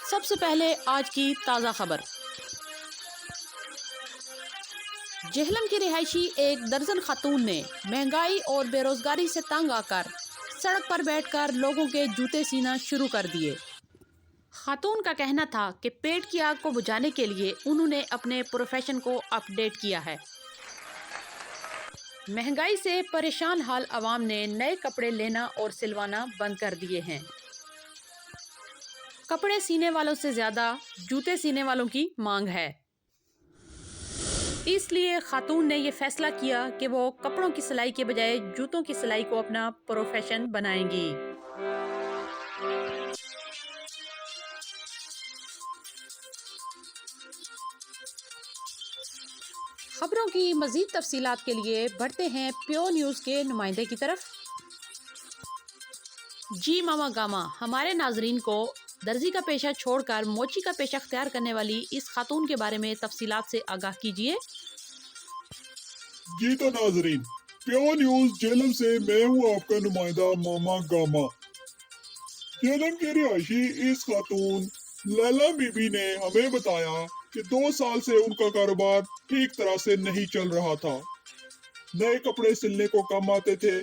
سب سے پہلے آج کی تازہ خبر۔ جہلم کی رہائشی ایک درجن خاتون نے مہنگائی اور بے روزگاری سے تنگ آ کر سڑک پر بیٹھ کر لوگوں کے جوتے سینا شروع کر دیے۔ خاتون کا کہنا تھا کہ پیٹ کی آگ کو بجھانے کے لیے انہوں نے اپنے پروفیشن کو اپ ڈیٹ کیا ہے۔ مہنگائی سے پریشان حال عوام نے نئے کپڑے لینا اور سلوانا بند کر دیے ہیں۔ کپڑے سینے والوں سے زیادہ جوتے سینے والوں کی مانگ ہے۔ اس لیے خاتون نے یہ فیصلہ کیا کہ وہ کپڑوں کی سلائی کے بجائے جوتوں کی سلائی کو اپنا پروفیشن بنائیں گی۔ خبروں کی مزید تفصیلات کے لیے بڑھتے ہیں پیو نیوز کے نمائندے کی طرف۔ جی ماما گاما، ہمارے ناظرین کو درزی کا پیشہ چھوڑ کر موچی کا پیشہ اختیار کرنے والی اس خاتون کے بارے میں تفصیلات سے آگاہ کیجیے۔ جی تو ناظرین، پیو نیوز جہلم سے میں ہوں آپ کا نمائندہ ماما گاما۔ جہلم کی رہائشی اس خاتون لیلا بی بی نے ہمیں بتایا کہ 2 سال سے ان کا کاروبار ٹھیک طرح سے نہیں چل رہا تھا۔ نئے کپڑے سلنے کو کم آتے تھے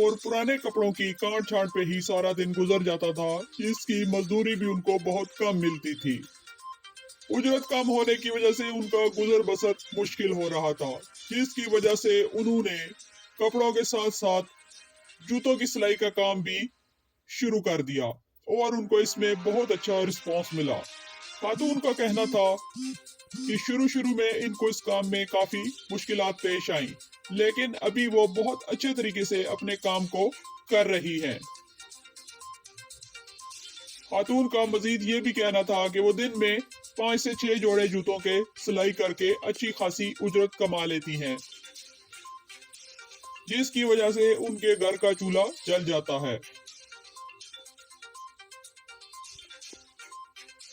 اور پرانے کپڑوں کی کانٹ چھانٹ پہ ہی سارا دن گزر جاتا تھا، جس کی مزدوری بھی ان کو بہت کم ملتی تھی۔ اجرت کم ہونے کی وجہ سے ان کا گزر بسر مشکل ہو رہا تھا، جس کی وجہ سے انہوں نے کپڑوں کے ساتھ ساتھ جوتوں کی سلائی کا کام بھی شروع کر دیا اور ان کو اس میں بہت اچھا رسپانس ملا۔ خاتون کا کہنا تھا کہ شروع میں ان کو اس کام میں کافی مشکلات پیش آئیں، لیکن ابھی وہ بہت اچھے طریقے سے اپنے کام کو کر رہی ہیں۔ خاتون کا مزید یہ بھی کہنا تھا کہ وہ دن میں 5 سے 6 جوڑے جوتوں کے سلائی کر کے اچھی خاصی اجرت کما لیتی ہیں، جس کی وجہ سے ان کے گھر کا چولہا جل جاتا ہے۔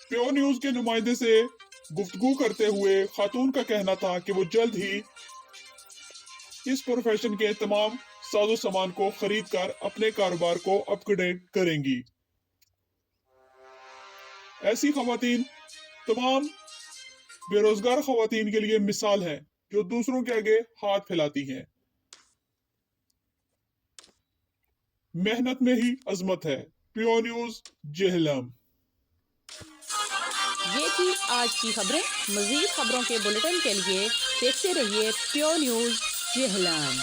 پیو نیوز کے نمائندے سے گفتگو کرتے ہوئے خاتون کا کہنا تھا کہ وہ جلد ہی اس پروفیشن کے تمام ساز و سامان کو خرید کر اپنے کاروبار کو اپ ڈیٹ کریں گی۔ ایسی خواتین تمام بے روزگار خواتین کے لیے مثال ہیں جو دوسروں کے آگے ہاتھ پھیلاتی ہیں۔ محنت میں ہی عظمت ہے۔ پیو نیوز جہلم۔ یہ تھی آج کی خبریں۔ مزید خبروں کے بلیٹن کے لیے دیکھتے رہیے پیو نیوز جہلم۔